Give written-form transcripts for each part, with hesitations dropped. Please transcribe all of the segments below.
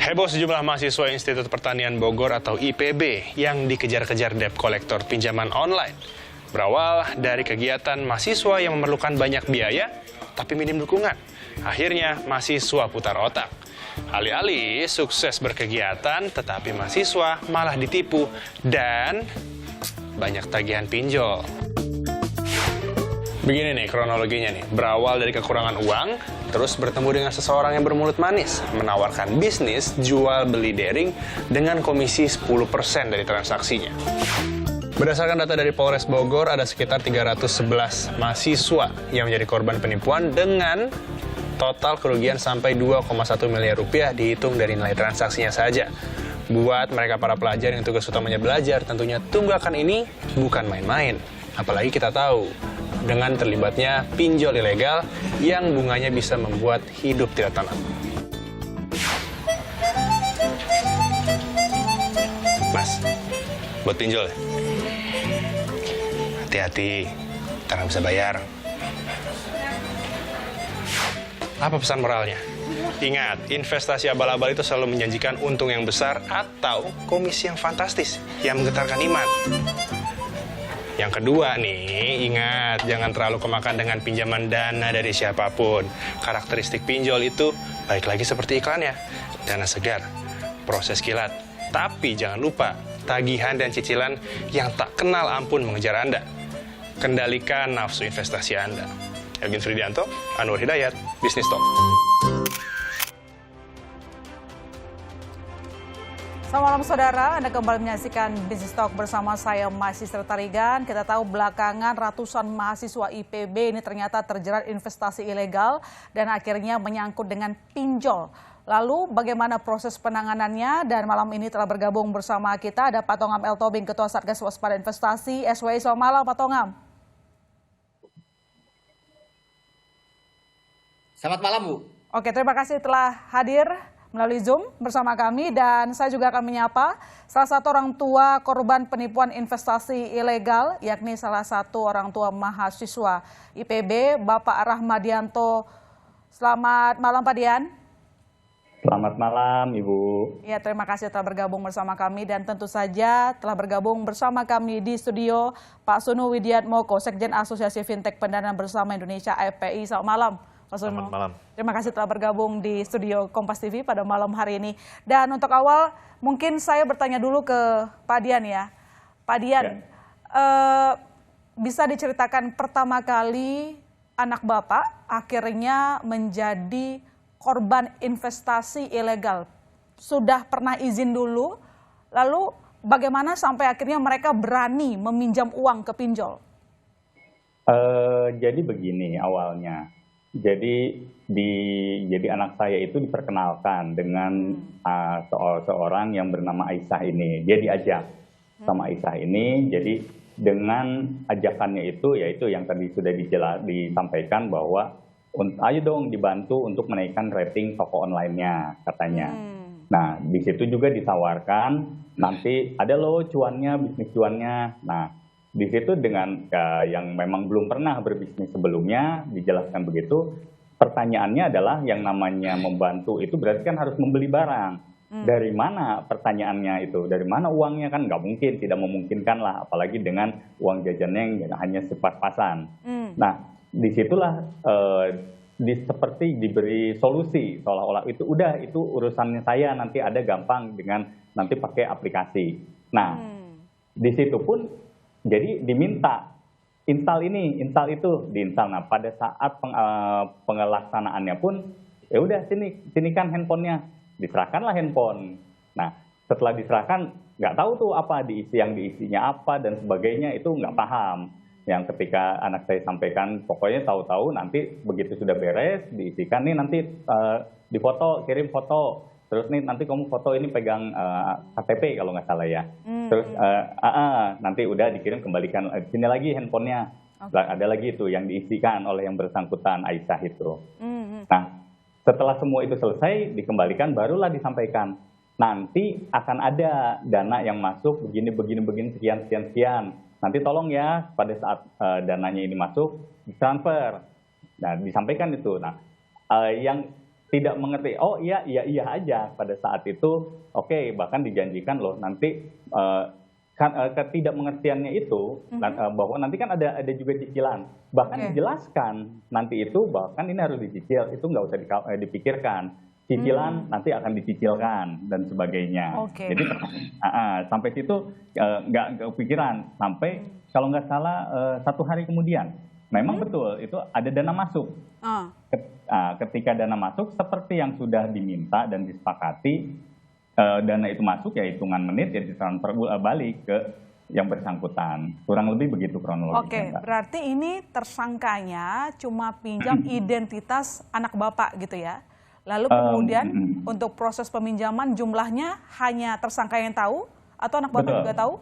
Heboh sejumlah mahasiswa Institut Pertanian Bogor atau IPB yang dikejar-kejar debt kolektor pinjaman online. Berawal dari kegiatan mahasiswa yang memerlukan banyak biaya, tapi minim dukungan. Akhirnya mahasiswa putar otak. Alih-alih sukses berkegiatan, tetapi mahasiswa malah ditipu dan banyak tagihan pinjol. Begini nih kronologinya nih, berawal dari kekurangan uang, terus bertemu dengan seseorang yang bermulut manis, menawarkan bisnis jual beli daring dengan komisi 10% dari transaksinya. Berdasarkan data dari Polres Bogor, ada sekitar 311 mahasiswa yang menjadi korban penipuan dengan total kerugian sampai 2,1 miliar rupiah dihitung dari nilai transaksinya saja. Buat mereka para pelajar yang tugas utamanya belajar, tentunya tunggakan ini bukan main-main. Apalagi kita tahu, dengan terlibatnya pinjol ilegal yang bunganya bisa membuat hidup tidak tenang. Mas, buat pinjol ya? Hati-hati, ntar nggak bisa bayar. Apa pesan moralnya? Ingat, investasi abal-abal itu selalu menjanjikan untung yang besar atau komisi yang fantastis yang menggetarkan iman. Yang kedua nih, ingat jangan terlalu kemakan dengan pinjaman dana dari siapapun. Karakteristik pinjol itu baik lagi seperti iklannya, dana segar, proses kilat. Tapi jangan lupa, tagihan dan cicilan yang tak kenal ampun mengejar Anda. Kendalikan nafsu investasi Anda. Elgin Fridianto, Anwar Hidayat, Bisnis Talk. Selamat malam saudara, Anda kembali menyaksikan Bisnis Talk bersama saya Mahasiswa Tarigan. Kita tahu belakangan ratusan mahasiswa IPB ini ternyata terjerat investasi ilegal dan akhirnya menyangkut dengan pinjol. Lalu bagaimana proses penanganannya? Dan malam ini telah bergabung bersama kita ada Pak Tongam L. Tobing, Ketua Satgas Waspada Investasi SWI. Selamat malam Pak Tongam. Selamat malam Bu. Oke, terima kasih telah hadir melalui Zoom bersama kami dan saya juga akan menyapa salah satu orang tua korban penipuan investasi ilegal, yakni salah satu orang tua mahasiswa IPB, Bapak Rahmadianto. Selamat malam Pak Dian. Selamat malam Ibu. Ya, terima kasih telah bergabung bersama kami dan tentu saja telah bergabung bersama kami di studio Pak Sunu Widiatmoko, Sekjen Asosiasi Fintech Pendanaan Bersama Indonesia AFPI. Selamat malam. Pak Sunu. Selamat malam. Terima kasih telah bergabung di studio Kompas TV pada malam hari ini. Dan untuk awal, mungkin saya bertanya dulu ke Pak Dian ya. Pak Dian, bisa diceritakan pertama kali anak Bapak akhirnya menjadi korban investasi ilegal. Sudah pernah izin dulu, lalu bagaimana sampai akhirnya mereka berani meminjam uang ke pinjol? Jadi begini awalnya. Jadi anak saya itu diperkenalkan dengan seorang yang bernama Aisyah ini. Dia diajak sama Aisyah ini. Jadi dengan ajakannya itu, yaitu yang tadi sudah disampaikan bahwa ayo dong dibantu untuk menaikkan rating toko online-nya katanya. Nah di situ juga ditawarkan nanti ada loh cuannya, bisnis cuannya. Nah di situ dengan yang memang belum pernah berbisnis sebelumnya, dijelaskan begitu, pertanyaannya adalah yang namanya membantu itu berarti kan harus membeli barang. Dari mana pertanyaannya itu? Dari mana uangnya kan nggak mungkin, tidak memungkinkan lah, apalagi dengan uang jajannya yang hanya sepas-pasan. Nah, disitulah seperti diberi solusi, seolah-olah itu udah itu urusannya saya, nanti ada gampang dengan nanti pakai aplikasi. Nah, di situ pun jadi diminta install ini, install itu, diinstal. Nah, pada saat pengelaksanaannya pun, ya udah sini kan handphonenya, diserahkanlah handphone. Nah, setelah diserahkan, nggak tahu tuh apa yang diisinya apa dan sebagainya, itu nggak paham. Yang ketika anak saya sampaikan, pokoknya tahu-tahu nanti begitu sudah beres, diisikan nih nanti difoto, kirim foto. Terus nih nanti kamu foto ini pegang KTP kalau nggak salah ya. Terus nanti udah dikirim kembalikan sini lagi handphonenya. Ada lagi itu yang diisikan oleh yang bersangkutan Aisyah itu. Nah setelah semua itu selesai dikembalikan barulah disampaikan nanti akan ada dana yang masuk begini sekian. Nanti tolong ya pada saat dananya ini masuk ditransfer. Nah disampaikan itu. Nah yang tidak mengerti. Oh iya aja pada saat itu. Oke, bahkan dijanjikan loh nanti ketidakmengertiannya itu bahwa nanti kan ada juga cicilan. Bahkan dijelaskan nanti itu bahkan ini harus dicicil, itu nggak usah dipikirkan. Cicilan nanti akan dicicilkan dan sebagainya. Jadi sampai situ nggak kepikiran. Sampai kalau nggak salah 1 hari kemudian, memang betul itu ada dana masuk. Ketika dana masuk seperti yang sudah diminta dan disepakati, dana itu masuk ya hitungan menit ya ditransfer balik ke yang bersangkutan. Kurang lebih begitu kronologisnya. Berarti ini tersangkanya cuma pinjam identitas anak bapak gitu ya? Lalu kemudian untuk proses peminjaman jumlahnya hanya tersangka yang tahu atau anak bapak juga tahu?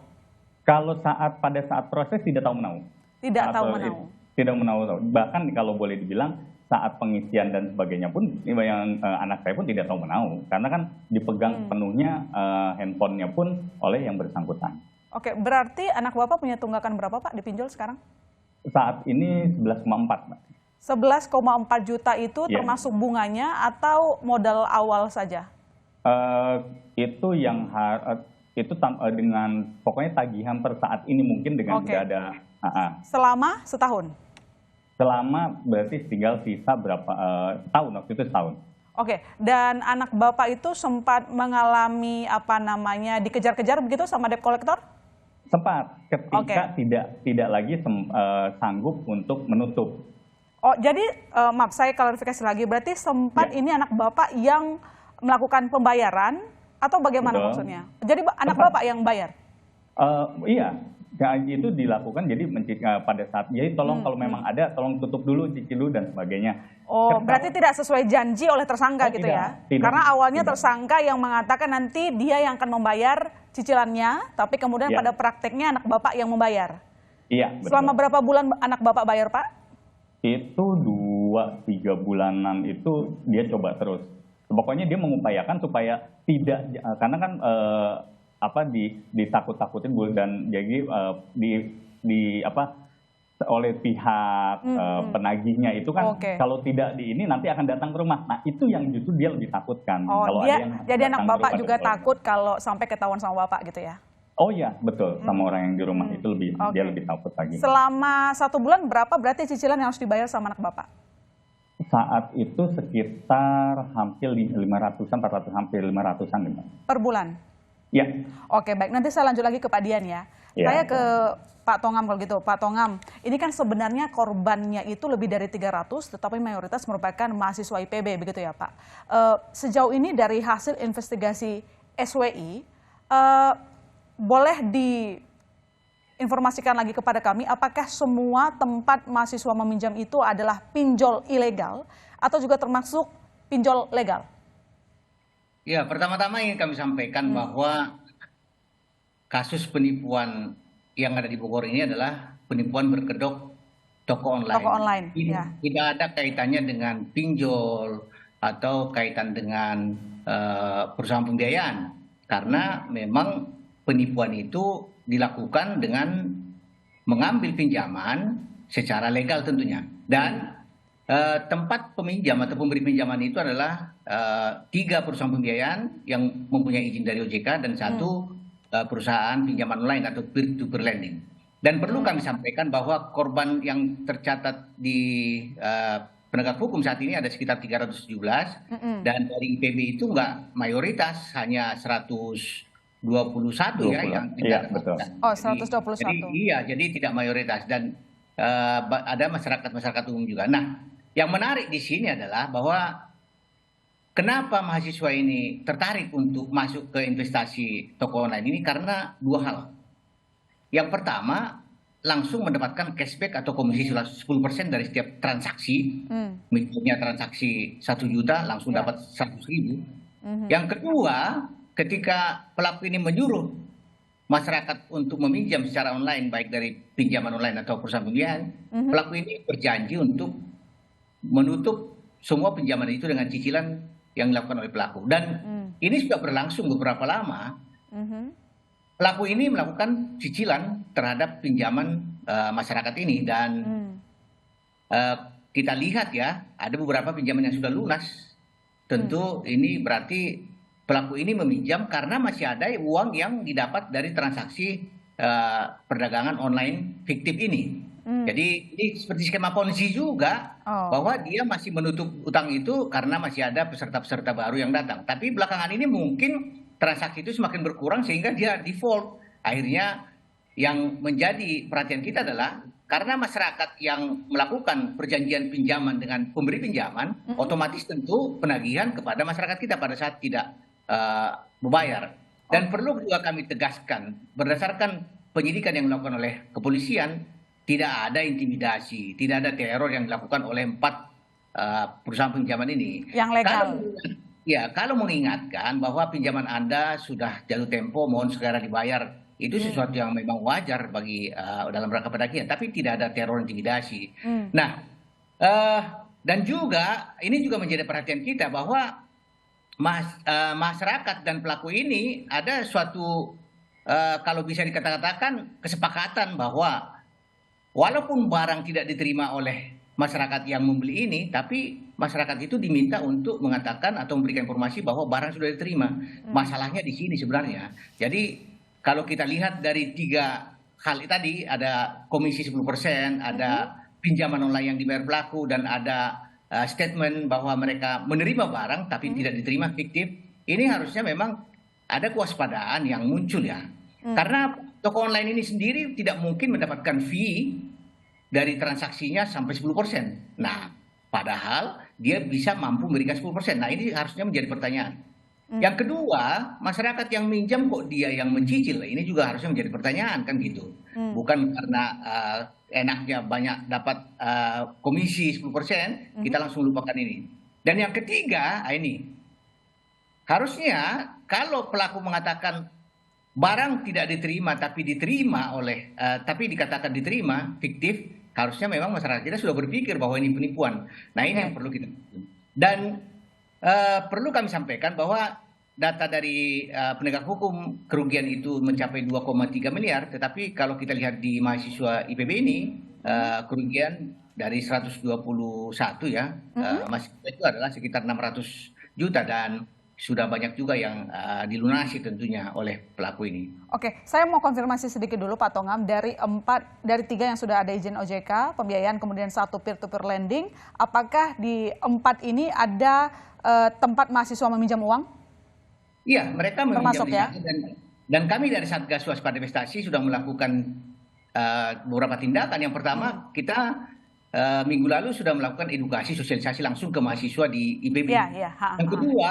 Kalau pada saat proses tidak tahu menahu. Tidak tahu menahu. Tidak menahu. Bahkan kalau boleh dibilang saat pengisian dan sebagainya pun yang anak saya pun tidak tahu menahu karena kan dipegang penuhnya handphonenya pun oleh yang bersangkutan. Oke, berarti anak bapak punya tunggakan berapa Pak di pinjol sekarang? Saat ini 11,4 Pak. 11,4 juta itu termasuk bunganya atau modal awal saja? Itu yang dengan pokoknya tagihan per saat ini mungkin dengan sudah ada. Selama setahun? Selama berarti tinggal sisa berapa tahun, waktu itu setahun. Oke, dan anak bapak itu sempat mengalami dikejar-kejar begitu sama debt collector? Sempat, ketika tidak lagi sanggup untuk menutup. Oh, jadi maaf saya klarifikasi lagi, berarti sempat ini anak bapak yang melakukan pembayaran atau bagaimana maksudnya? Jadi anak bapak yang bayar? Iya. Nah, itu dilakukan jadi pada saat jadi tolong kalau memang ada tolong tutup dulu, cicil dulu dan sebagainya. Oh, berarti tidak sesuai janji oleh tersangka gitu ya? Karena awalnya tersangka yang mengatakan nanti dia yang akan membayar cicilannya, tapi kemudian pada prakteknya anak bapak yang membayar. Iya, betul. Selama berapa bulan anak bapak bayar, Pak? Itu 2-3 bulanan itu dia coba terus. Pokoknya dia mengupayakan supaya tidak, karena kan ditakut-takutin dan jadi oleh pihak penagihnya itu kan kalau tidak di ini nanti akan datang ke rumah. Nah itu yang justru dia lebih takutkan. Kalau jadi anak bapak juga takut kalau sampai ketahuan sama bapak gitu ya? Oh iya betul, sama orang yang di rumah itu dia lebih takut lagi. Selama 1 bulan berapa berarti cicilan yang harus dibayar sama anak bapak? Saat itu sekitar hampir 500-an, 400, hampir 500-an. Per bulan? Ya. Oke, baik. Nanti saya lanjut lagi ke Pak Dian ya. Saya ke Pak Tongam kalau gitu. Pak Tongam, ini kan sebenarnya korbannya itu lebih dari 300, tetapi mayoritas merupakan mahasiswa IPB, begitu ya Pak. Sejauh ini dari hasil investigasi SWI, boleh diinformasikan lagi kepada kami, apakah semua tempat mahasiswa meminjam itu adalah pinjol ilegal atau juga termasuk pinjol legal? Ya, pertama-tama ingin kami sampaikan bahwa kasus penipuan yang ada di Bogor ini adalah penipuan berkedok toko online. Toko online, Tidak ada kaitannya dengan pinjol atau kaitan dengan perusahaan pembiayaan. Karena memang penipuan itu dilakukan dengan mengambil pinjaman secara legal tentunya. Dan tempat peminjam atau pemberi pinjaman itu adalah 3 perusahaan pembiayaan yang mempunyai izin dari OJK dan 1 perusahaan pinjaman online atau peer-to-peer lending. Dan perlu kami sampaikan bahwa korban yang tercatat di penegak hukum saat ini ada sekitar 317 dan dari IPB itu nggak mayoritas, hanya 121 ya yang tidak tercatat. Oh, 121. Jadi tidak mayoritas dan ada masyarakat umum juga. Nah, yang menarik di sini adalah bahwa kenapa mahasiswa ini tertarik untuk masuk ke investasi toko online ini karena 2 hal. Yang pertama, langsung mendapatkan cashback atau komisi 10% dari setiap transaksi. Misalnya transaksi 1 juta langsung dapat 100.000. Yang kedua, ketika pelaku ini menyuruh masyarakat untuk meminjam secara online, baik dari pinjaman online atau perusahaan pembiayaan, pelaku ini berjanji untuk menutup semua pinjaman itu dengan cicilan yang dilakukan oleh pelaku. Dan ini sudah berlangsung beberapa lama. Pelaku ini melakukan cicilan terhadap pinjaman masyarakat ini. Dan kita lihat ya, ada beberapa pinjaman yang sudah lunas. tentu ini berarti pelaku ini meminjam karena masih ada uang yang didapat dari transaksi perdagangan online fiktif ini. Jadi ini seperti skema Ponzi juga, bahwa dia masih menutup utang itu karena masih ada peserta-peserta baru yang datang. Tapi belakangan ini mungkin transaksi itu semakin berkurang sehingga dia default. Akhirnya yang menjadi perhatian kita adalah karena masyarakat yang melakukan perjanjian pinjaman dengan pemberi pinjaman, otomatis tentu penagihan kepada masyarakat kita pada saat tidak membayar. Dan perlu juga kami tegaskan, berdasarkan penyidikan yang dilakukan oleh kepolisian, tidak ada intimidasi, tidak ada teror yang dilakukan oleh 4 perusahaan pinjaman ini. Yang legal. Kalau mengingatkan bahwa pinjaman Anda sudah jatuh tempo, mohon segera dibayar, itu sesuatu yang memang wajar bagi dalam rangka penagihan, tapi tidak ada teror intimidasi. Nah, dan juga ini juga menjadi perhatian kita bahwa masyarakat dan pelaku ini ada suatu kalau bisa dikatakan kesepakatan bahwa walaupun barang tidak diterima oleh masyarakat yang membeli ini, tapi masyarakat itu diminta untuk mengatakan atau memberikan informasi bahwa barang sudah diterima. Masalahnya di sini sebenarnya. Jadi kalau kita lihat dari 3 hal tadi, ada komisi 10%, ada pinjaman online yang dibayar pelaku, dan ada statement bahwa mereka menerima barang tapi tidak diterima fiktif. Ini harusnya memang ada kewaspadaan yang muncul ya. Karena toko online ini sendiri tidak mungkin mendapatkan fee dari transaksinya sampai 10%. Nah, padahal dia bisa mampu memberikan 10%. Nah, ini harusnya menjadi pertanyaan. Yang kedua, masyarakat yang minjam kok dia yang mencicil. Ini juga harusnya menjadi pertanyaan kan gitu. Bukan karena enaknya banyak dapat komisi 10%, kita langsung lupakan ini. Dan yang ketiga, ini harusnya kalau pelaku mengatakan barang tidak diterima tapi diterima oleh tapi dikatakan diterima fiktif, harusnya memang masyarakat kita sudah berpikir bahwa ini penipuan. Nah, ini yang perlu kita. Dan perlu kami sampaikan bahwa data dari penegak hukum kerugian itu mencapai 2,3 miliar, tetapi kalau kita lihat di mahasiswa IPB ini kerugian dari 121 ya, mahasiswa itu adalah sekitar 600 juta dan sudah banyak juga yang dilunasi tentunya oleh pelaku ini. Oke, saya mau konfirmasi sedikit dulu Pak Tongam, dari 3 yang sudah ada izin OJK, pembiayaan, kemudian 1 peer-to-peer lending, apakah di 4 ini ada tempat mahasiswa meminjam uang? Iya, mereka meminjam termasuk di sana, dan kami dari Satgas Waspada Investasi sudah melakukan beberapa tindakan. Yang pertama, kita minggu lalu sudah melakukan edukasi sosialisasi langsung ke mahasiswa di IPB. Yang kedua,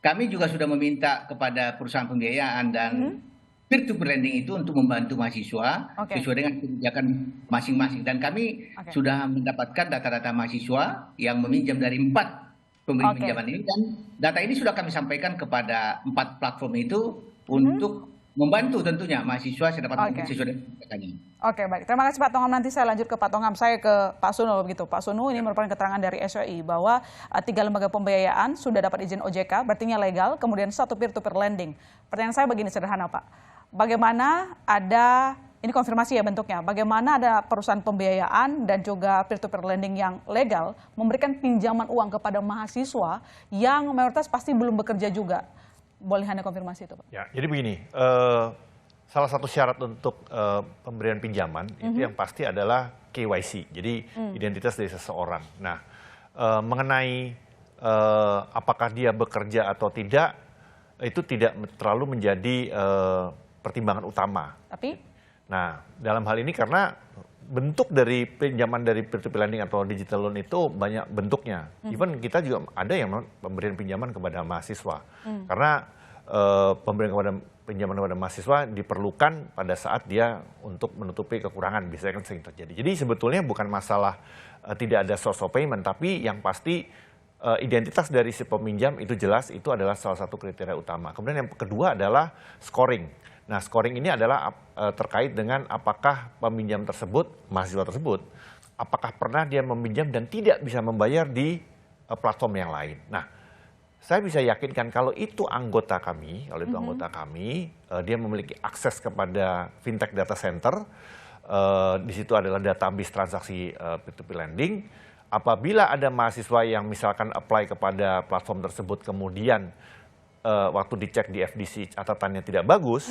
kami juga sudah meminta kepada perusahaan pembiayaan dan peer-to-peer lending itu untuk membantu mahasiswa sesuai dengan kebijakan masing-masing. Dan kami sudah mendapatkan data-data mahasiswa yang meminjam dari 4 pemberi pinjaman ini. Dan data ini sudah kami sampaikan kepada 4 platform itu untuk membantu tentunya mahasiswa sedapat mungkin sesuai dengan kebijakannya. Oke, baik. Terima kasih Pak Tongam. Nanti saya lanjut ke Pak Tongam. Saya ke Pak Sunu begitu. Pak Sunu, ini merupakan keterangan dari SWI bahwa 3 lembaga pembiayaan sudah dapat izin OJK, berarti legal, kemudian 1 peer-to-peer lending. Pertanyaan saya begini sederhana Pak. Bagaimana ada, ini konfirmasi ya bentuknya, bagaimana ada perusahaan pembiayaan dan juga peer-to-peer lending yang legal memberikan pinjaman uang kepada mahasiswa yang mayoritas pasti belum bekerja juga? Boleh Anda konfirmasi itu Pak? Ya, jadi begini, salah satu syarat untuk pemberian pinjaman itu yang pasti adalah KYC, jadi identitas dari seseorang. Nah, mengenai apakah dia bekerja atau tidak, itu tidak terlalu menjadi pertimbangan utama. Tapi? Nah, dalam hal ini karena bentuk dari pinjaman dari peer-to-peer lending atau digital loan itu banyak bentuknya. Even kita juga ada yang pemberian pinjaman kepada mahasiswa. Karena pemberian pinjaman kepada mahasiswa diperlukan pada saat dia untuk menutupi kekurangan, biasanya kan sering terjadi. Jadi sebetulnya bukan masalah tidak ada source of payment, tapi yang pasti identitas dari si peminjam itu jelas, itu adalah salah satu kriteria utama. Kemudian yang kedua adalah scoring. Nah, scoring ini adalah terkait dengan apakah peminjam tersebut, mahasiswa tersebut, apakah pernah dia meminjam dan tidak bisa membayar di platform yang lain. Nah, saya bisa yakinkan kalau itu anggota kami, dia memiliki akses kepada fintech data center, di situ adalah database transaksi peer-to-peer lending, apabila ada mahasiswa yang misalkan apply kepada platform tersebut kemudian waktu dicek di FDC catatannya tidak bagus,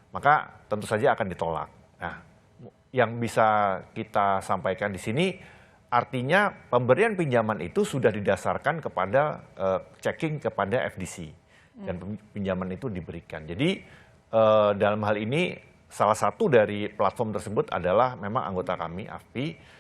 maka tentu saja akan ditolak. Nah, yang bisa kita sampaikan di sini artinya pemberian pinjaman itu sudah didasarkan kepada checking kepada FDC dan pinjaman itu diberikan. Jadi dalam hal ini salah satu dari platform tersebut adalah memang anggota kami, AFPI.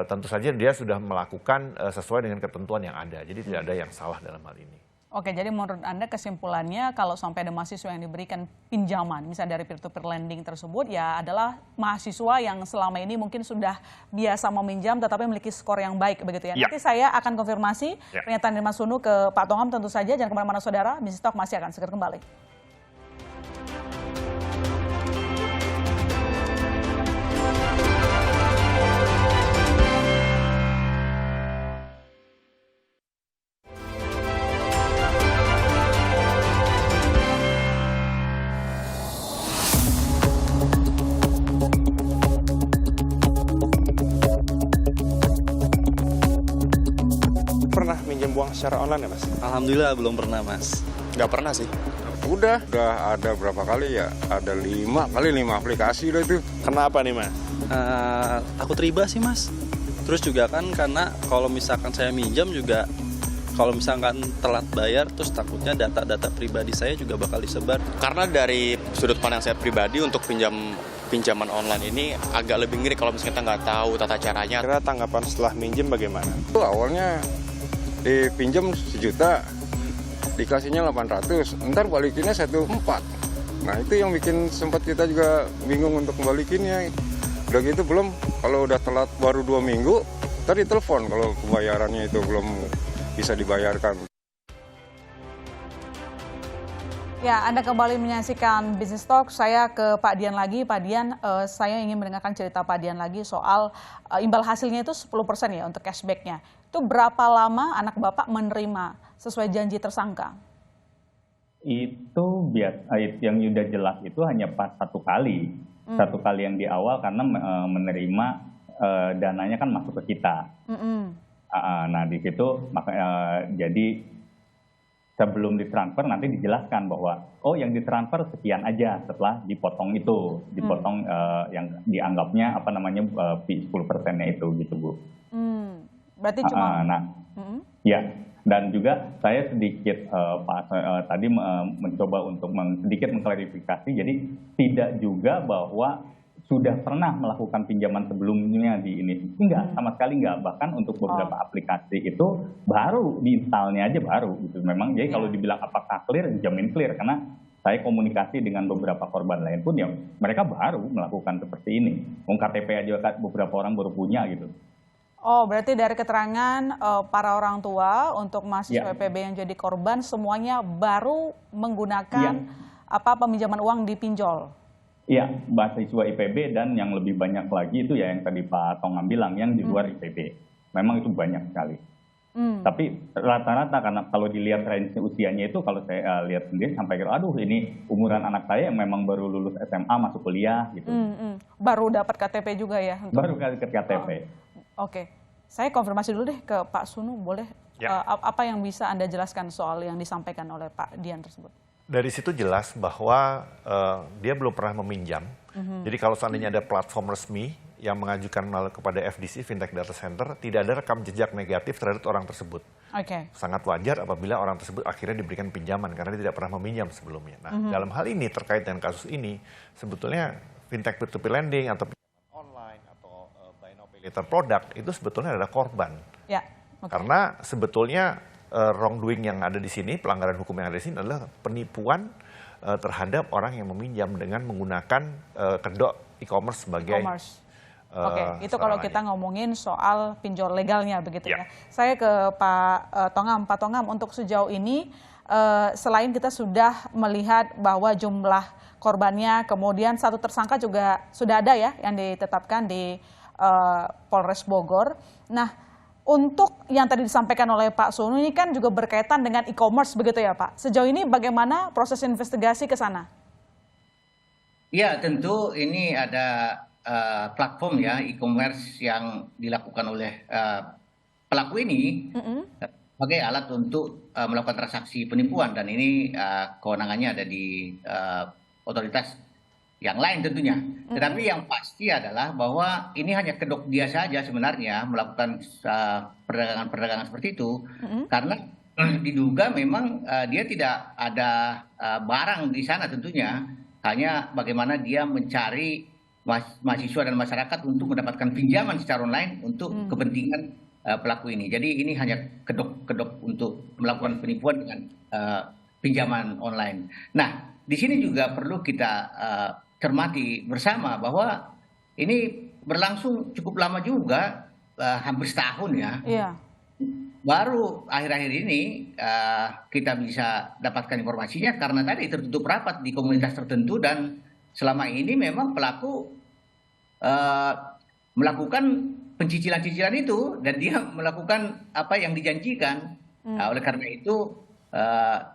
Tentu saja dia sudah melakukan sesuai dengan ketentuan yang ada. Jadi tidak ada yang salah dalam hal ini. Oke, jadi menurut Anda kesimpulannya kalau sampai ada mahasiswa yang diberikan pinjaman, misalnya dari peer-to-peer lending tersebut, ya adalah mahasiswa yang selama ini mungkin sudah biasa meminjam tetapi memiliki skor yang baik begitu ya. Ya. Nanti saya akan konfirmasi pernyataan dari Mas Sunu ke Pak Tongam tentu saja. Jangan kemana-mana saudara, Bisnis Talk masih akan segera kembali. Pernah minjem uang secara online ya, Mas? Alhamdulillah belum pernah, Mas. Nggak pernah sih. Udah ada berapa kali ya? Ada 5 aplikasi udah itu. Kenapa nih, Mas? Takut riba sih, Mas. Terus juga kan karena kalau misalkan saya minjam juga, kalau misalkan telat bayar, terus takutnya data-data pribadi saya juga bakal disebar. Karena dari sudut pandang saya pribadi untuk pinjaman online ini agak lebih ngeri kalau misalnya kita nggak tahu tata caranya. Kira tanggapan setelah minjem bagaimana? Itu awalnya dipinjam 1 juta, dikasihnya 800, ntar balikinnya 1,4. Nah itu yang bikin sempat kita juga bingung untuk balikinnya. Udah gitu belum, kalau udah telat baru 2 minggu, ntar ditelepon kalau pembayarannya itu belum bisa dibayarkan. Ya, Anda kembali menyaksikan Business Talk. Saya ke Pak Dian lagi. Pak Dian, saya ingin mendengarkan cerita Pak Dian lagi soal imbal hasilnya itu 10% ya untuk cashback-nya. Itu berapa lama anak Bapak menerima sesuai janji tersangka? Itu yang sudah jelas itu hanya pas 1 kali. 1 kali yang di awal karena menerima dananya kan masuk ke kita. Nah di situ jadi sebelum ditransfer nanti dijelaskan bahwa yang ditransfer sekian aja setelah dipotong itu, dipotong yang dianggapnya 10%-nya itu gitu Bu. Berarti cuma ya, dan juga saya sedikit tadi mencoba untuk sedikit mengklarifikasi, jadi tidak juga bahwa sudah pernah melakukan pinjaman sebelumnya di ini. Enggak, sama sekali enggak. Bahkan untuk beberapa aplikasi itu baru diinstalnya aja baru gitu. Memang jadi kalau dibilang apakah clear, jamin clear karena saya komunikasi dengan beberapa korban lain pun yang mereka baru melakukan seperti ini. KTP aja beberapa orang baru punya gitu. Oh, berarti dari keterangan para orang tua untuk mahasiswa IPB yang jadi korban semuanya baru menggunakan peminjaman uang di pinjol. Iya, mahasiswa IPB dan yang lebih banyak lagi itu ya yang tadi Pak Tongam bilang yang di luar IPB. Memang itu banyak sekali. Tapi rata-rata karena kalau dilihat range usianya itu kalau saya lihat sendiri sampai aduh ini umuran anak saya yang memang baru lulus SMA masuk kuliah gitu. Baru dapat KTP juga ya? Baru dapat KTP. Oke, saya konfirmasi dulu deh ke Pak Sunu, boleh apa yang bisa Anda jelaskan soal yang disampaikan oleh Pak Dian tersebut? Dari situ jelas bahwa dia belum pernah meminjam. Jadi kalau seandainya ada platform resmi yang mengajukan kepada FDC, Fintech Data Center, tidak ada rekam jejak negatif terhadap orang tersebut. Sangat wajar apabila orang tersebut akhirnya diberikan pinjaman karena dia tidak pernah meminjam sebelumnya. Nah, dalam hal ini terkait dengan kasus ini, sebetulnya Fintech peer-to-peer lending atau pinjaman online atau buy now pay later product itu sebetulnya adalah korban. Karena sebetulnya wrongdoing yang ada di sini, pelanggaran hukum yang ada di sini adalah penipuan terhadap orang yang meminjam dengan menggunakan kedok e-commerce sebagai itu kalau kita ngomongin soal pinjol legalnya begitu ya. Saya ke Pak Tongam. Pak Tongam, untuk sejauh ini selain kita sudah melihat bahwa jumlah korbannya, kemudian satu tersangka juga sudah ada ya yang ditetapkan di Polres Bogor. Nah, untuk yang tadi disampaikan oleh Pak Sunu ini kan juga berkaitan dengan e-commerce begitu ya Pak. Sejauh ini bagaimana proses investigasi ke sana? Ya tentu ini ada platform ya e-commerce yang dilakukan oleh pelaku ini sebagai alat untuk melakukan transaksi penipuan, dan ini kewenangannya ada di otoritas yang lain tentunya. Tetapi yang pasti adalah bahwa ini hanya kedok dia saja sebenarnya melakukan perdagangan seperti itu, karena diduga memang dia tidak ada barang di sana tentunya, hanya bagaimana dia mencari mahasiswa dan masyarakat untuk mendapatkan pinjaman secara online untuk kepentingan pelaku ini. Jadi ini hanya kedok untuk melakukan penipuan dengan pinjaman online. Nah, di sini juga perlu kita cermati bersama bahwa ini berlangsung cukup lama juga, hampir setahun ya. Iya. Baru akhir-akhir ini kita bisa dapatkan informasinya karena tadi tertutup rapat di komunitas tertentu, dan selama ini memang pelaku melakukan pencicilan-cicilan itu, dan dia melakukan apa yang dijanjikan. Nah, oleh karena itu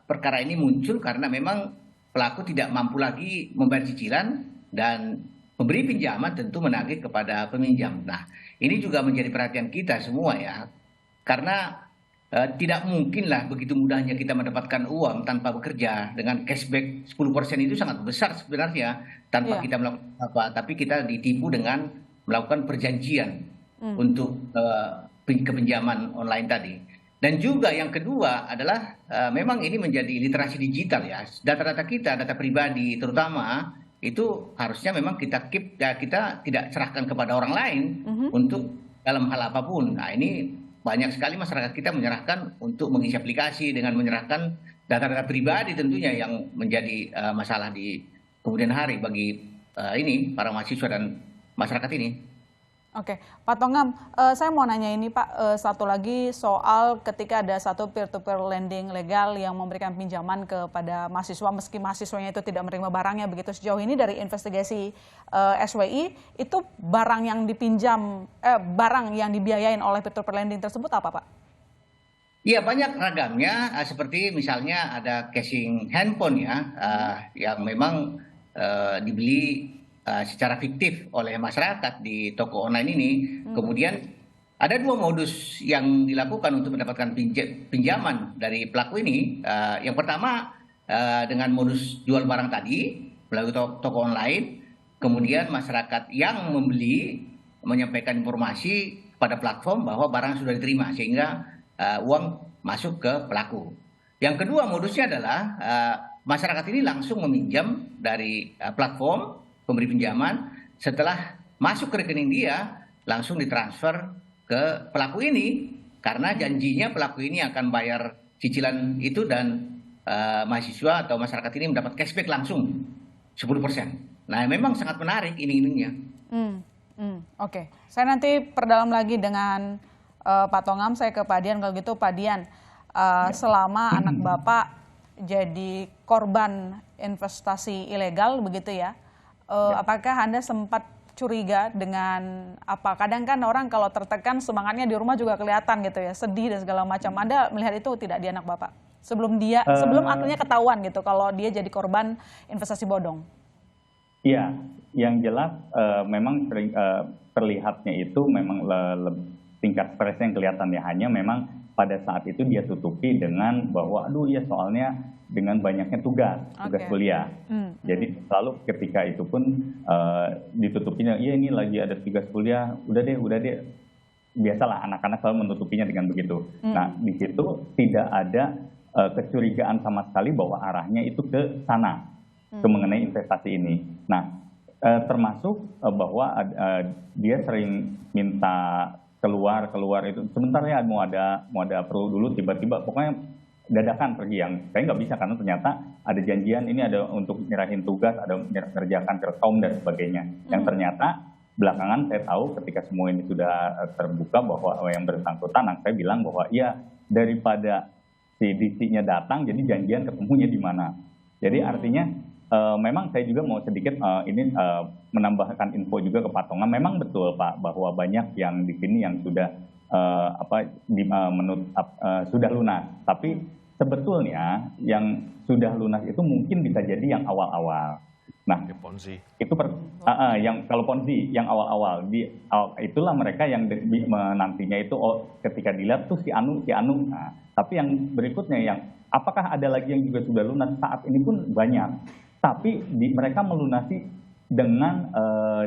perkara ini muncul karena memang pelaku tidak mampu lagi membayar cicilan, dan pemberi pinjaman tentu menagih kepada peminjam. Nah, ini juga menjadi perhatian kita semua ya, karena tidak mungkinlah begitu mudahnya kita mendapatkan uang tanpa bekerja. Dengan cashback 10% itu sangat besar sebenarnya tanpa kita melakukan apa, tapi kita ditipu dengan melakukan perjanjian untuk kepinjaman online tadi. Dan juga yang kedua adalah memang ini menjadi literasi digital ya. Data-data kita, data pribadi terutama, itu harusnya memang kita keep, kita tidak serahkan kepada orang lain untuk dalam hal apapun. Nah, ini banyak sekali masyarakat kita menyerahkan untuk mengisi aplikasi dengan menyerahkan data-data pribadi tentunya, yang menjadi masalah di kemudian hari bagi ini para mahasiswa dan masyarakat ini. Oke, Pak Tongam, saya mau nanya ini Pak, satu lagi soal ketika ada satu peer-to-peer lending legal yang memberikan pinjaman kepada mahasiswa meski mahasiswanya itu tidak menerima barangnya, begitu. Sejauh ini dari investigasi SWI, itu barang yang dipinjam, barang yang dibiayain oleh peer-to-peer lending tersebut apa Pak? Iya, banyak ragamnya, seperti misalnya ada casing handphone ya, yang memang dibeli secara fiktif oleh masyarakat di toko online ini. Kemudian ada dua modus yang dilakukan untuk mendapatkan pinjaman dari pelaku ini. Yang pertama dengan modus jual barang tadi melalui toko online. Kemudian masyarakat yang membeli menyampaikan informasi pada platform bahwa barang sudah diterima, sehingga uang masuk ke pelaku. Yang kedua modusnya adalah masyarakat ini langsung meminjam dari platform pemberi pinjaman, setelah masuk ke rekening dia langsung ditransfer ke pelaku ini, karena janjinya pelaku ini akan bayar cicilan itu, dan mahasiswa atau masyarakat ini mendapat cashback langsung 10%. Nah, memang sangat menarik ini. Oke, saya nanti perdalam lagi dengan Pak Tongam. Saya ke Pak Dian kalau gitu. Pak Dian, selama anak Bapak jadi korban investasi ilegal begitu ya, apakah Anda sempat curiga dengan apa? Kadang kan orang kalau tertekan semangatnya di rumah juga kelihatan gitu ya, sedih dan segala macam. Anda melihat itu tidak di anak Bapak? Sebelum akhirnya ketahuan gitu kalau dia jadi korban investasi bodong. Iya, yang jelas memang terlihatnya itu memang tingkat stresnya yang kelihatan ya. Hanya memang pada saat itu dia tutupi dengan bahwa aduh ya soalnya dengan banyaknya tugas kuliah. Jadi selalu ketika itu pun ditutupinya, iya ini lagi ada tugas kuliah, udah deh. Biasalah anak-anak selalu menutupinya dengan begitu. Nah, di situ tidak ada kecurigaan sama sekali bahwa arahnya itu ke sana, ke mengenai investasi ini. Nah, termasuk bahwa dia sering minta keluar itu sebentar ya, mau ada perlu dulu, tiba-tiba pokoknya dadakan pergi, yang saya nggak bisa karena ternyata ada janjian ini ada untuk nyerahin tugas, ada mengerjakan kertom dan sebagainya. Yang ternyata belakangan saya tahu ketika semua ini sudah terbuka bahwa yang bersangkutan, saya bilang bahwa ya daripada si DC-nya datang, jadi janjian ketemunya di mana. Jadi artinya memang saya juga mau sedikit menambahkan info juga ke Pak Tongam. Memang betul Pak bahwa banyak yang di sini yang sudah sudah lunas, tapi sebetulnya yang sudah lunas itu mungkin bisa jadi yang awal-awal. Nah, Ponzi. itu yang kalau Ponzi yang awal-awal itulah mereka yang nantinya itu ketika dilihat tuh si Anu. Nah, tapi yang berikutnya yang apakah ada lagi yang juga sudah lunas saat ini pun banyak. Tapi mereka melunasi dengan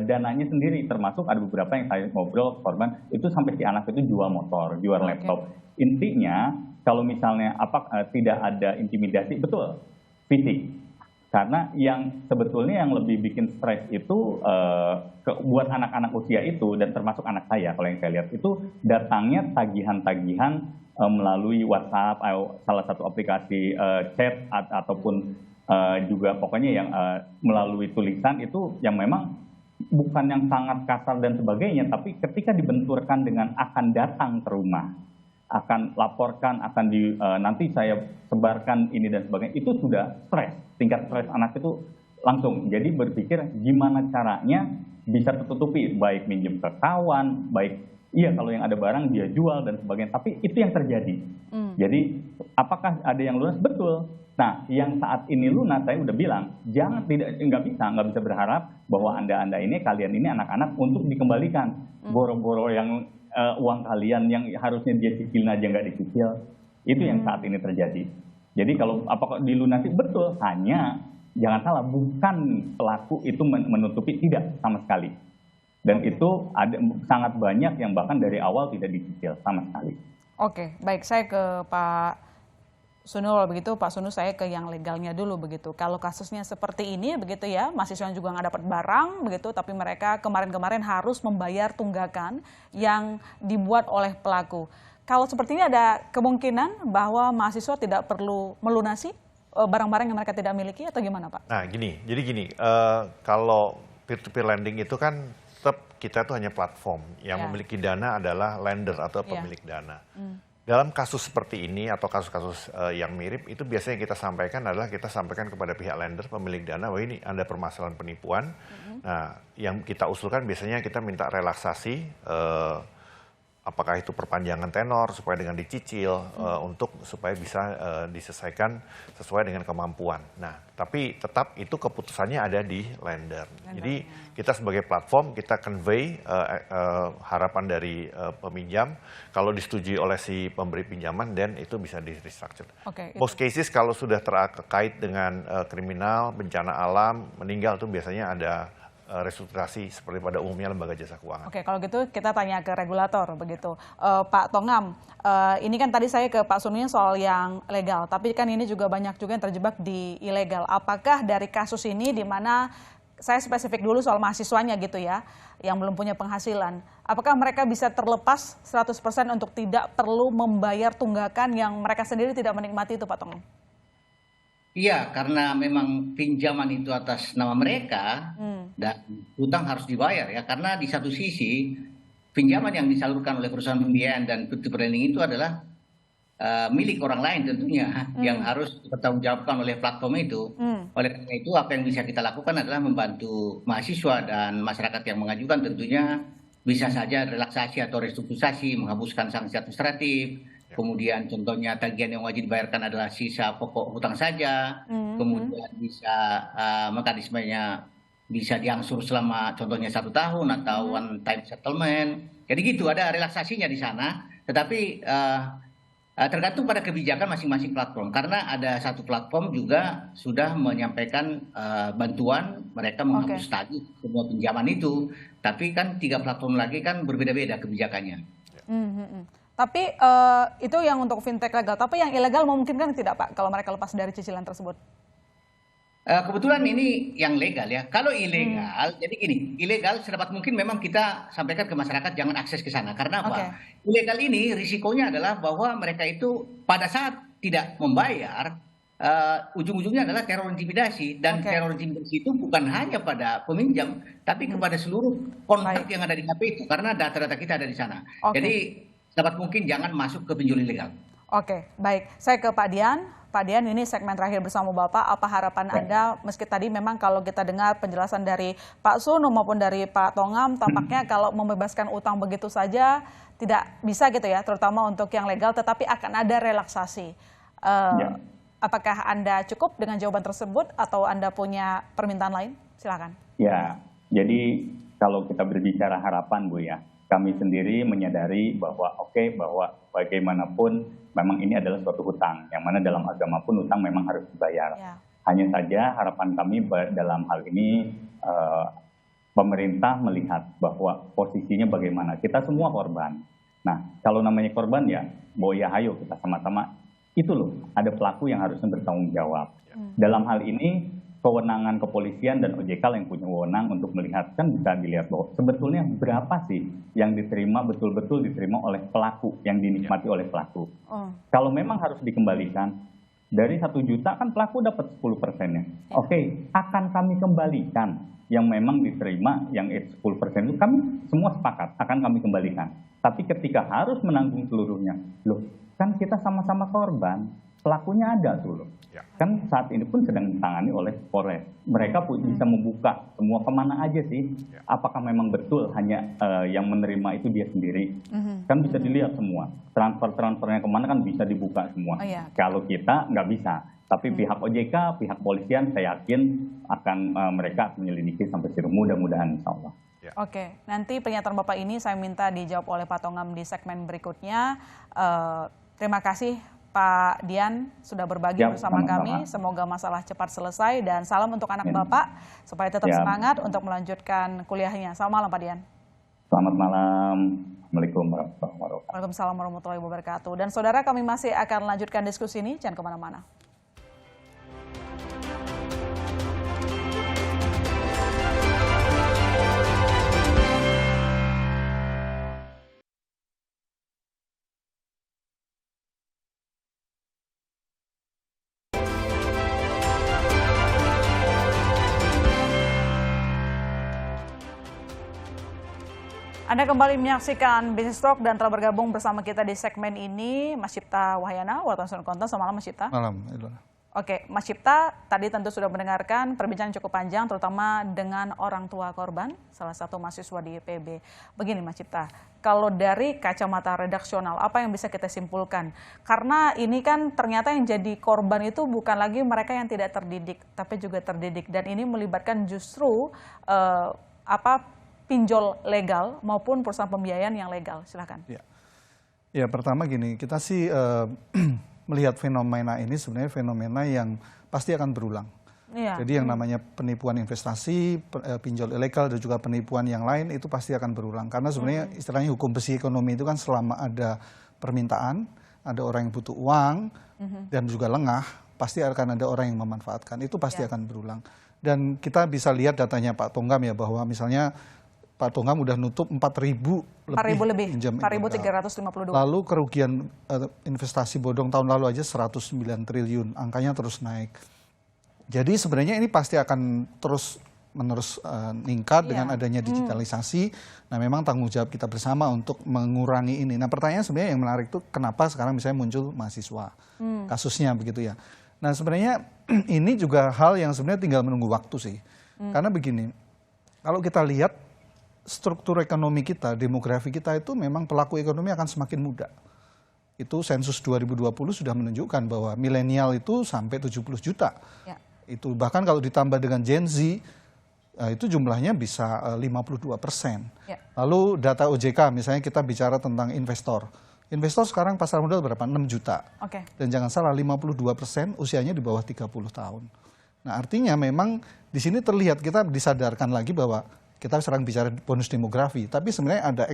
dananya sendiri, termasuk ada beberapa yang saya ngobrol korban itu sampai si anak itu jual motor, jual laptop. Intinya kalau misalnya tidak ada intimidasi, betul fisik. Karena yang sebetulnya yang lebih bikin stres itu buat anak-anak usia itu dan termasuk anak saya kalau yang saya lihat itu datangnya tagihan-tagihan melalui WhatsApp, salah satu aplikasi chat ataupun juga pokoknya yang melalui tulisan itu yang memang bukan yang sangat kasar dan sebagainya, tapi ketika dibenturkan dengan akan datang ke rumah, akan laporkan, nanti saya sebarkan ini dan sebagainya, itu sudah stres. Tingkat stres anak itu langsung. Jadi berpikir gimana caranya bisa tertutupi, baik minjem ke kawan, baik kalau yang ada barang dia jual dan sebagainya. Tapi itu yang terjadi. Jadi apakah ada yang lunas? Betul. Nah, yang saat ini lunas, saya udah bilang, nggak bisa berharap bahwa anda ini, kalian ini anak-anak untuk dikembalikan. Boro-boro yang uang kalian yang harusnya dia cicilin aja nggak dicicil, itu yang saat ini terjadi. Jadi kalau apakah dilunasi? Betul, hanya jangan salah, bukan pelaku itu menutupi, tidak sama sekali. Dan itu ada sangat banyak yang bahkan dari awal tidak dicicil sama sekali. Oke, baik, saya ke Pak Sunul begitu, Pak Sunu, saya ke yang legalnya dulu begitu. Kalau kasusnya seperti ini begitu ya, mahasiswa juga nggak dapat barang begitu, tapi mereka kemarin-kemarin harus membayar tunggakan yang dibuat oleh pelaku. Kalau seperti ini ada kemungkinan bahwa mahasiswa tidak perlu melunasi barang-barang yang mereka tidak miliki atau gimana, Pak? Nah, jadi gini, kalau peer-to-peer lending itu kan tetap kita tuh hanya platform, yang memiliki dana adalah lender atau pemilik dana. Dalam kasus seperti ini atau kasus-kasus yang mirip, itu biasanya kita sampaikan kepada pihak lender, pemilik dana, bahwa ini ada permasalahan penipuan. Nah, yang kita usulkan biasanya kita minta relaksasi, apakah itu perpanjangan tenor supaya dengan dicicil supaya bisa diselesaikan sesuai dengan kemampuan. Nah, tapi tetap itu keputusannya ada di lender. Jadi kita sebagai platform kita convey harapan dari peminjam, kalau disetujui oleh si pemberi pinjaman, dan itu bisa di restructure. Most cases kalau sudah terkait dengan kriminal, bencana alam, meninggal, itu biasanya ada restrukturasi seperti pada umumnya lembaga jasa keuangan. Oke, kalau gitu kita tanya ke regulator begitu. Pak Tongam, ini kan tadi saya ke Pak Sununya soal yang legal, tapi kan ini juga banyak juga yang terjebak di ilegal. Apakah dari kasus ini, di mana saya spesifik dulu soal mahasiswanya gitu ya, yang belum punya penghasilan, apakah mereka bisa terlepas 100% untuk tidak perlu membayar tunggakan yang mereka sendiri tidak menikmati itu, Pak Tongam? Iya, karena memang pinjaman itu atas nama mereka dan hutang harus dibayar ya. Karena di satu sisi pinjaman yang disalurkan oleh perusahaan pembiayaan dan peer-to-peer lending itu adalah milik orang lain tentunya yang harus dipertanggungjawabkan oleh platform itu. Oleh karena itu apa yang bisa kita lakukan adalah membantu mahasiswa dan masyarakat yang mengajukan, tentunya bisa saja relaksasi atau restrukturisasi, menghapuskan sanksi administratif. Kemudian contohnya tagihan yang wajib dibayarkan adalah sisa pokok hutang saja. Kemudian bisa mekanismenya bisa diangsur selama contohnya 1 tahun atau one time settlement. Jadi gitu, ada relaksasinya di sana. Tetapi tergantung pada kebijakan masing-masing platform. Karena ada satu platform juga sudah menyampaikan bantuan mereka menghapus tagih semua pinjaman itu. Tapi kan 3 platform lagi kan berbeda-beda kebijakannya. Tapi itu yang untuk fintech legal. Tapi yang ilegal memungkinkan tidak, Pak, kalau mereka lepas dari cicilan tersebut? Kebetulan ini yang legal ya. Kalau ilegal, jadi gini, ilegal sedapat mungkin memang kita sampaikan ke masyarakat jangan akses ke sana. Karena apa? Ilegal ini risikonya adalah bahwa mereka itu pada saat tidak membayar, ujung-ujungnya adalah teror intimidasi. Dan teror intimidasi itu bukan hanya pada peminjam, tapi kepada seluruh kontak yang ada di HP itu. Karena data-data kita ada di sana. Jadi dapat mungkin jangan masuk ke pinjol ilegal. Oke, baik. Saya ke Pak Dian. Pak Dian, ini segmen terakhir bersama Bapak. Apa harapan Anda, meski tadi memang kalau kita dengar penjelasan dari Pak Sunu maupun dari Pak Tongam, tampaknya kalau membebaskan utang begitu saja tidak bisa gitu ya, terutama untuk yang legal, tetapi akan ada relaksasi. Apakah Anda cukup dengan jawaban tersebut atau Anda punya permintaan lain? Silakan. Ya, jadi kalau kita berbicara harapan, Bu ya, kami sendiri menyadari bahwa bahwa bagaimanapun memang ini adalah suatu hutang, yang mana dalam agama pun hutang memang harus dibayar. Ya. Hanya saja harapan kami dalam hal ini pemerintah melihat bahwa posisinya bagaimana. Kita semua korban. Nah, kalau namanya korban ya, boya ayo kita sama-sama. Itu loh, ada pelaku yang harusnya bertanggung jawab. Dalam hal ini, kewenangan kepolisian dan OJK yang punya wewenang untuk melihat, kan bisa dilihat bahwa sebetulnya berapa sih yang diterima, betul-betul diterima oleh pelaku, yang dinikmati oleh pelaku. Kalau memang harus dikembalikan, dari 1 juta kan pelaku dapat 10%-nya. Oke, akan kami kembalikan yang memang diterima, yang 10% itu kami semua sepakat, akan kami kembalikan. Tapi ketika harus menanggung seluruhnya, loh kan kita sama-sama korban, pelakunya ada tuh loh. Kan saat ini pun sedang ditangani oleh Polres. Mereka bisa membuka semua kemana aja sih. Apakah memang betul hanya yang menerima itu dia sendiri? Kan bisa dilihat semua. Transfernya kemana kan bisa dibuka semua. Kalau kita nggak bisa. Tapi pihak OJK, pihak polisian saya yakin akan mereka menyelidiki sampai situ. Mudah-mudahan insya Allah. Oke, nanti pernyataan Bapak ini saya minta dijawab oleh Pak Tongam di segmen berikutnya. Terima kasih Pak Dian sudah berbagi bersama kami. Semoga masalah cepat selesai dan salam untuk anak Bapak supaya tetap semangat untuk melanjutkan kuliahnya. Selamat malam Pak Dian. Selamat malam. Assalamualaikum warahmatullahi wabarakatuh. Waalaikumsalam warahmatullahi wabarakatuh. Dan saudara, kami masih akan lanjutkan diskusi ini. Jangan kemana-mana. Anda kembali menyaksikan Business Talk dan telah bergabung bersama kita di segmen ini Mas Cipta Wahyana, wartawan konten. Selamat malam Mas Cipta. Malam. Oke, Mas Cipta tadi tentu sudah mendengarkan perbincangan cukup panjang terutama dengan orang tua korban, salah satu mahasiswa di IPB. Begini Mas Cipta, kalau dari kacamata redaksional apa yang bisa kita simpulkan? Karena ini kan ternyata yang jadi korban itu bukan lagi mereka yang tidak terdidik, tapi juga terdidik. Dan ini melibatkan justru pinjol legal maupun perusahaan pembiayaan yang legal. Silakan. Ya, pertama gini, kita sih melihat fenomena ini sebenarnya fenomena yang pasti akan berulang. Jadi yang namanya penipuan investasi, pinjol ilegal dan juga penipuan yang lain itu pasti akan berulang. Karena sebenarnya istilahnya hukum besi ekonomi itu kan selama ada permintaan, ada orang yang butuh uang dan juga lengah, pasti akan ada orang yang memanfaatkan. Itu pasti akan berulang. Dan kita bisa lihat datanya Pak Tongam ya bahwa misalnya Pak Tongam udah nutup 4.000 lebih. 4.352. Lalu kerugian investasi bodong tahun lalu aja 109 triliun. Angkanya terus naik. Jadi sebenarnya ini pasti akan terus-menerus meningkat dengan adanya digitalisasi. Nah memang tanggung jawab kita bersama untuk mengurangi ini. Nah pertanyaan sebenarnya yang menarik itu kenapa sekarang misalnya muncul mahasiswa. Kasusnya begitu ya. Nah sebenarnya ini juga hal yang sebenarnya tinggal menunggu waktu sih. Karena begini, kalau kita lihat struktur ekonomi kita, demografi kita itu memang pelaku ekonomi akan semakin muda. Itu sensus 2020 sudah menunjukkan bahwa milenial itu sampai 70 juta. Itu bahkan kalau ditambah dengan Gen Z, itu jumlahnya bisa 52%. Lalu data OJK, misalnya kita bicara tentang investor. Investor sekarang pasar modal berapa? 6 juta. Dan jangan salah, 52% usianya di bawah 30 tahun. Nah artinya memang di sini terlihat kita disadarkan lagi bahwa kita sekarang bicara bonus demografi, tapi sebenarnya ada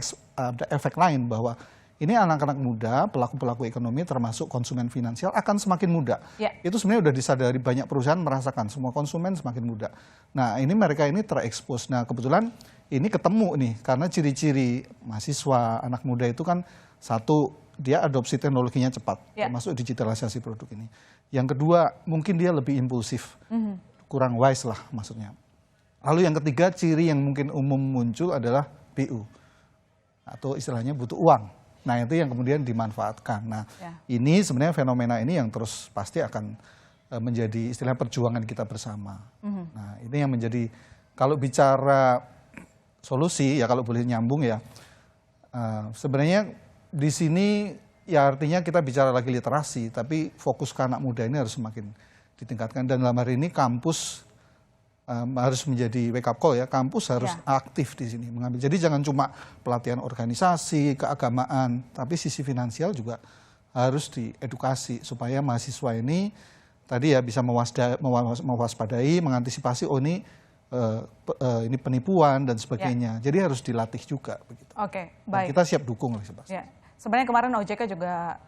efek lain bahwa ini anak-anak muda, pelaku-pelaku ekonomi termasuk konsumen finansial akan semakin muda. Itu sebenarnya sudah disadari banyak perusahaan merasakan, semua konsumen semakin muda. Nah ini mereka ini terekspos. Nah kebetulan ini ketemu nih, karena ciri-ciri mahasiswa, anak muda itu kan satu, dia adopsi teknologinya cepat, termasuk digitalisasi produk ini. Yang kedua, mungkin dia lebih impulsif, kurang wise lah maksudnya. Lalu yang ketiga, ciri yang mungkin umum muncul adalah BU atau istilahnya butuh uang. Nah itu yang kemudian dimanfaatkan. Nah ini sebenarnya fenomena ini yang terus pasti akan menjadi istilah perjuangan kita bersama. Nah ini yang menjadi, kalau bicara solusi ya kalau boleh nyambung ya, sebenarnya di sini ya artinya kita bicara lagi literasi, tapi fokus ke anak muda ini harus semakin ditingkatkan. Dan dalam hari ini kampus harus menjadi wake up call ya, kampus harus aktif di sini mengambil. Jadi jangan cuma pelatihan organisasi, keagamaan, tapi sisi finansial juga harus diedukasi supaya mahasiswa ini tadi ya bisa mewaspadai, mengantisipasi ini penipuan dan sebagainya. Jadi harus dilatih juga begitu. Oke, Dan baik. kita siap dukung lah Sebastian. Ya. Sebenarnya kemarin OJK juga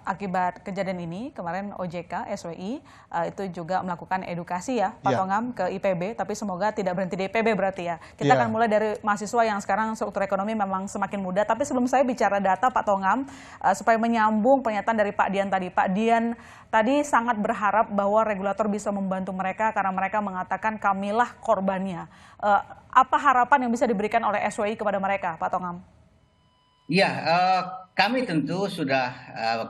akibat kejadian ini, kemarin OJK, SWI itu juga melakukan edukasi ya, Pak Tongam, ke IPB, tapi semoga tidak berhenti di IPB berarti ya. Kita akan mulai dari mahasiswa yang sekarang struktur ekonomi memang semakin mudah, tapi sebelum saya bicara data Pak Tongam, supaya menyambung pernyataan dari Pak Dian tadi. Pak Dian tadi sangat berharap bahwa regulator bisa membantu mereka karena mereka mengatakan kamilah korbannya. Apa harapan yang bisa diberikan oleh SWI kepada mereka, Pak Tongam? Iya, kami tentu sudah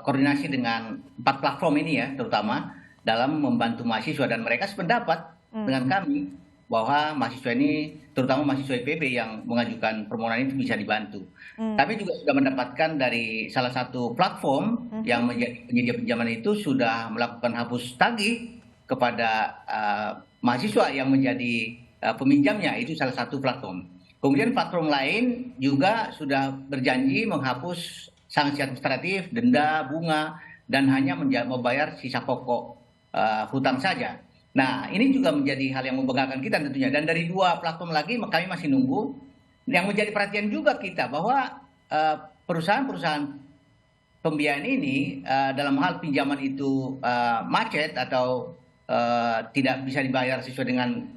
koordinasi dengan 4 platform ini ya, terutama dalam membantu mahasiswa, dan mereka sependapat dengan kami bahwa mahasiswa ini, terutama mahasiswa IPB yang mengajukan permohonan itu bisa dibantu. Kami juga sudah mendapatkan dari salah satu platform yang menjadi penyedia pinjaman itu sudah melakukan hapus tagih kepada mahasiswa yang menjadi peminjamnya, itu salah satu platform. Kemudian platform lain juga sudah berjanji menghapus sanksi administratif, denda, bunga, dan hanya membayar sisa pokok hutang saja. Nah, ini juga menjadi hal yang membanggakan kita tentunya. Dan dari 2 platform lagi kami masih nunggu. Yang menjadi perhatian juga kita bahwa perusahaan-perusahaan pembiayaan ini dalam hal pinjaman itu macet atau tidak bisa dibayar sesuai dengan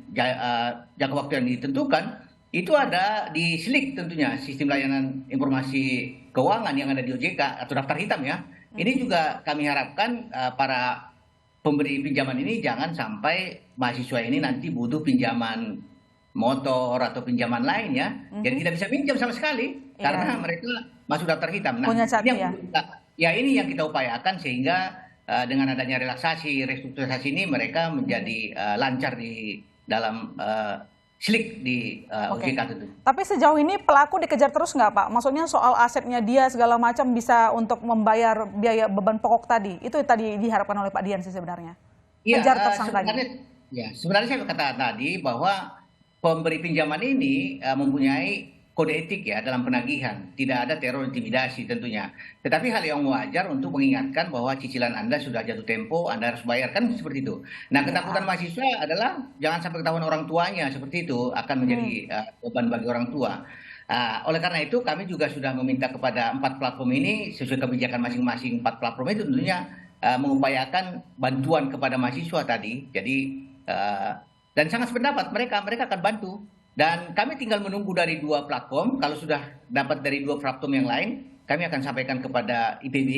jangka waktu yang ditentukan, itu ada di SLIK tentunya, Sistem Layanan Informasi Keuangan yang ada di OJK atau daftar hitam ya. Ini juga kami harapkan para pemberi pinjaman ini jangan sampai mahasiswa ini nanti butuh pinjaman motor atau pinjaman lain ya. Jadi tidak bisa pinjam sama sekali karena mereka masuk daftar hitam. Nah, ini yang kita upayakan sehingga dengan adanya relaksasi, restrukturisasi ini mereka menjadi lancar di dalam SLIK di OJK tentu. Tapi sejauh ini pelaku dikejar terus nggak Pak? Maksudnya soal asetnya dia segala macam bisa untuk membayar biaya beban pokok tadi. Itu tadi diharapkan oleh Pak Dian sih sebenarnya. Kejar tersangkanya. Sebenarnya saya katakan tadi bahwa pemberi pinjaman ini mempunyai kode etik ya dalam penagihan. Tidak ada teror intimidasi tentunya. Tetapi hal yang wajar untuk mengingatkan bahwa cicilan Anda sudah jatuh tempo, Anda harus bayar, kan seperti itu. Nah, ketakutan mahasiswa adalah jangan sampai ketahuan orang tuanya seperti itu, akan menjadi beban bagi orang tua. Oleh karena itu kami juga sudah meminta kepada 4 platform ini sesuai kebijakan masing-masing 4 platform itu tentunya mengupayakan bantuan kepada mahasiswa tadi. Jadi dan sangat sependapat mereka akan bantu. Dan kami tinggal menunggu dari 2 platform. Kalau sudah dapat dari 2 platform yang lain, kami akan sampaikan kepada IPB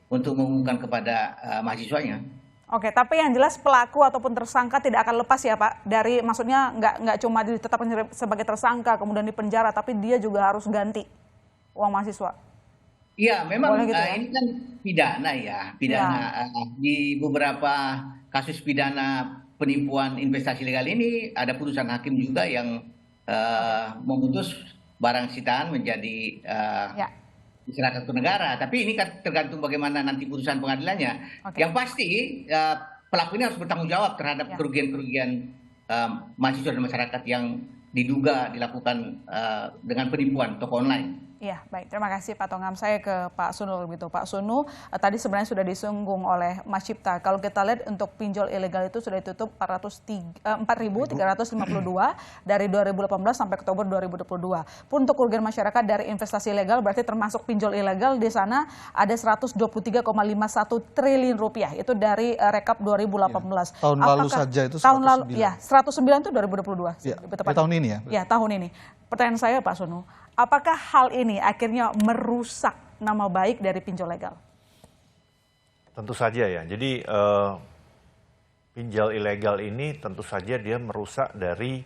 untuk mengumumkan kepada mahasiswanya. Oke, tapi yang jelas pelaku ataupun tersangka tidak akan lepas ya Pak. Dari maksudnya nggak cuma ditetapkan sebagai tersangka kemudian dipenjara, tapi dia juga harus ganti uang mahasiswa. Iya, memang gitu ya? ini kan pidana ya, pidana di beberapa kasus pidana penipuan investasi legal ini ada putusan hakim juga yang memutus barang sitaan menjadi diserahkan ke negara. Tapi ini kan tergantung bagaimana nanti putusan pengadilannya. Yang pasti pelaku ini harus bertanggung jawab terhadap kerugian-kerugian mahasiswa dan masyarakat yang diduga dilakukan dengan penipuan toko online. Iya, baik. Terima kasih Pak Tongam. Saya ke Pak Sunu begitu. Pak Sunu, tadi sebenarnya sudah disinggung oleh Mas Cipta. Kalau kita lihat untuk pinjol ilegal itu sudah ditutup 4.352 dari 2018 sampai Oktober 2022. Pun untuk kerugian masyarakat dari investasi ilegal berarti termasuk pinjol ilegal di sana ada 123,51 triliun rupiah. Itu dari rekap 2018. Tahun lalu saja itu 109. Tahun lalu, ya 109 itu 2022. Ya, tahun ini ya? Ya, tahun ini. Pertanyaan saya Pak Sunu, apakah hal ini akhirnya merusak nama baik dari pinjol legal? Tentu saja ya. Jadi pinjol ilegal ini tentu saja dia merusak dari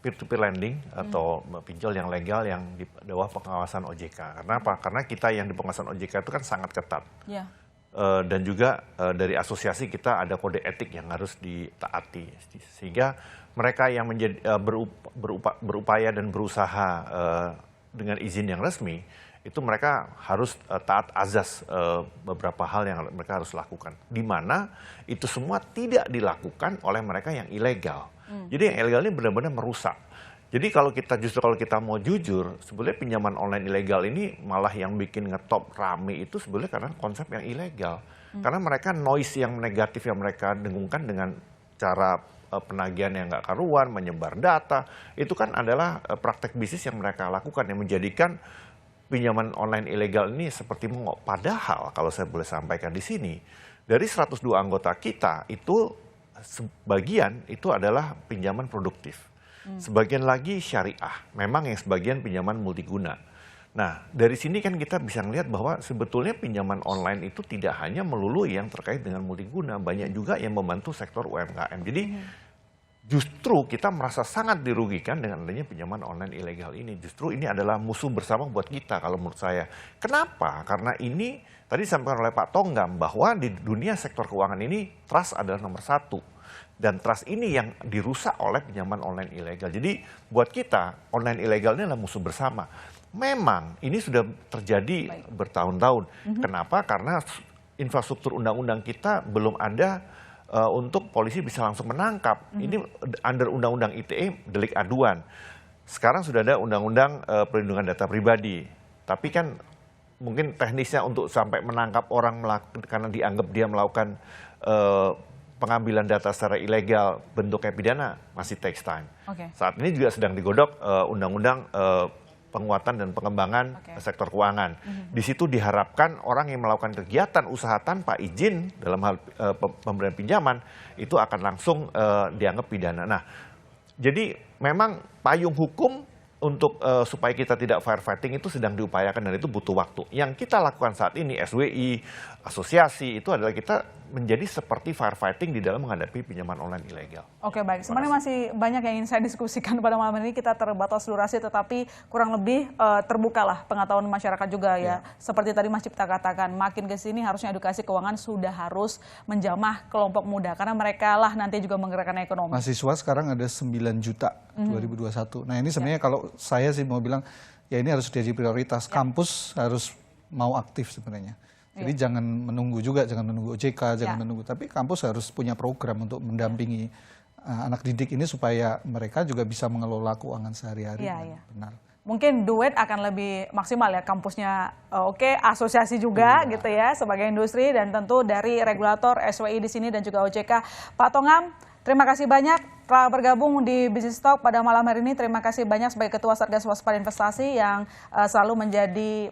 peer-to-peer lending atau pinjol yang legal yang di bawah pengawasan OJK. Karena apa? Karena kita yang di pengawasan OJK itu kan sangat ketat. Ya. Dan juga dari asosiasi kita ada kode etik yang harus ditaati. Sehingga mereka yang berupaya dan berusaha dengan izin yang resmi, itu mereka harus taat azas beberapa hal yang mereka harus lakukan. Di mana itu semua tidak dilakukan oleh mereka yang ilegal. Jadi yang ilegal ini benar-benar merusak. Jadi kalau kita mau jujur, sebenarnya pinjaman online ilegal ini malah yang bikin ngetop rame itu sebenarnya karena konsep yang ilegal. Karena mereka noise yang negatif yang mereka dengungkan dengan cara penagihan yang nggak karuan, menyebar data, itu kan adalah praktek bisnis yang mereka lakukan yang menjadikan pinjaman online ilegal ini seperti mengok. Padahal kalau saya boleh sampaikan di sini, dari 102 anggota kita itu sebagian itu adalah pinjaman produktif. Sebagian lagi syariah, memang yang sebagian pinjaman multiguna. Nah, dari sini kan kita bisa melihat bahwa sebetulnya pinjaman online itu tidak hanya melulu yang terkait dengan multiguna, banyak juga yang membantu sektor UMKM. Jadi justru kita merasa sangat dirugikan dengan adanya pinjaman online ilegal ini. Justru ini adalah musuh bersama buat kita kalau menurut saya. Kenapa? Karena ini tadi disampaikan oleh Pak Tonggam bahwa di dunia sektor keuangan ini trust adalah nomor 1. Dan trust ini yang dirusak oleh pinjaman online ilegal. Jadi buat kita online ilegal ini adalah musuh bersama. Memang ini sudah terjadi bertahun-tahun. Kenapa? Karena infrastruktur undang-undang kita belum ada untuk polisi bisa langsung menangkap. Ini under undang-undang ITE delik aduan. Sekarang sudah ada undang-undang perlindungan data pribadi. Tapi kan mungkin teknisnya untuk sampai menangkap orang karena dianggap dia melakukan pengambilan data secara ilegal bentuknya pidana masih takes time. Saat ini juga sedang digodok undang-undang penguatan dan pengembangan sektor keuangan. Di situ diharapkan orang yang melakukan kegiatan usaha tanpa izin dalam hal pemberian pinjaman itu akan langsung dianggap pidana. Nah, jadi memang payung hukum untuk supaya kita tidak firefighting itu sedang diupayakan dan itu butuh waktu. Yang kita lakukan saat ini SWI, asosiasi itu adalah kita menjadi seperti firefighting di dalam menghadapi pinjaman online ilegal. Oke, baik. Sebenarnya masih banyak yang ingin saya diskusikan pada malam ini. Kita terbatas durasi, tetapi kurang lebih terbukalah pengetahuan masyarakat juga ya. Seperti tadi Mas Cipta katakan, makin ke sini harusnya edukasi keuangan sudah harus menjamah kelompok muda. Karena mereka lah nanti juga menggerakkan ekonomi. Mahasiswa sekarang ada 9 juta 2021. Nah ini sebenarnya kalau saya sih mau bilang, ya ini harus jadi prioritas. Kampus harus mau aktif sebenarnya. Jadi jangan menunggu juga, jangan menunggu OJK, jangan menunggu. Tapi kampus harus punya program untuk mendampingi anak didik ini supaya mereka juga bisa mengelola keuangan sehari-hari dengan benar. Mungkin duet akan lebih maksimal ya kampusnya, asosiasi juga gitu ya sebagai industri dan tentu dari regulator SWI di sini dan juga OJK. Pak Tonggam, terima kasih banyak telah bergabung di Business Talk pada malam hari ini. Terima kasih banyak sebagai Ketua Satgas Waspada Investasi yang selalu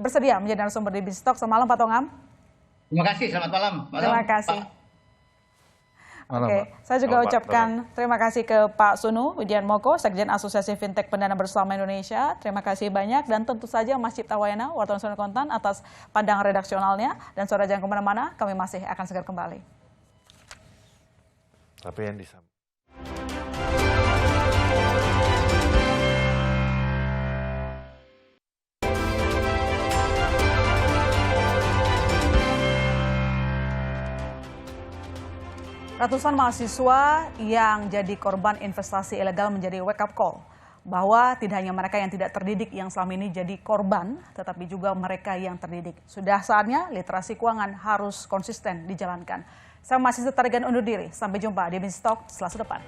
bersedia menjadi narasumber di Business Talk. Selamat malam Pak Tonggam. Terima kasih, selamat malam. Terima kasih. Malam, Oke, saya juga ucapkan terima kasih ke Pak Sunu Widiatmoko, Sekjen Asosiasi Fintech Pendana Bersama Indonesia. Terima kasih banyak dan tentu saja Mas Cipta Wayana, wartawan Sonora Kontan atas pandangan redaksionalnya. Dan saudara jangan kemana-mana, kami masih akan segera kembali. Tapi yang disampaikan. Ratusan mahasiswa yang jadi korban investasi ilegal menjadi wake up call bahwa tidak hanya mereka yang tidak terdidik yang selama ini jadi korban, tetapi juga mereka yang terdidik. Sudah saatnya literasi keuangan harus konsisten dijalankan. Saya masih Tarigan undur diri. Sampai jumpa di Business Talk Selasa depan.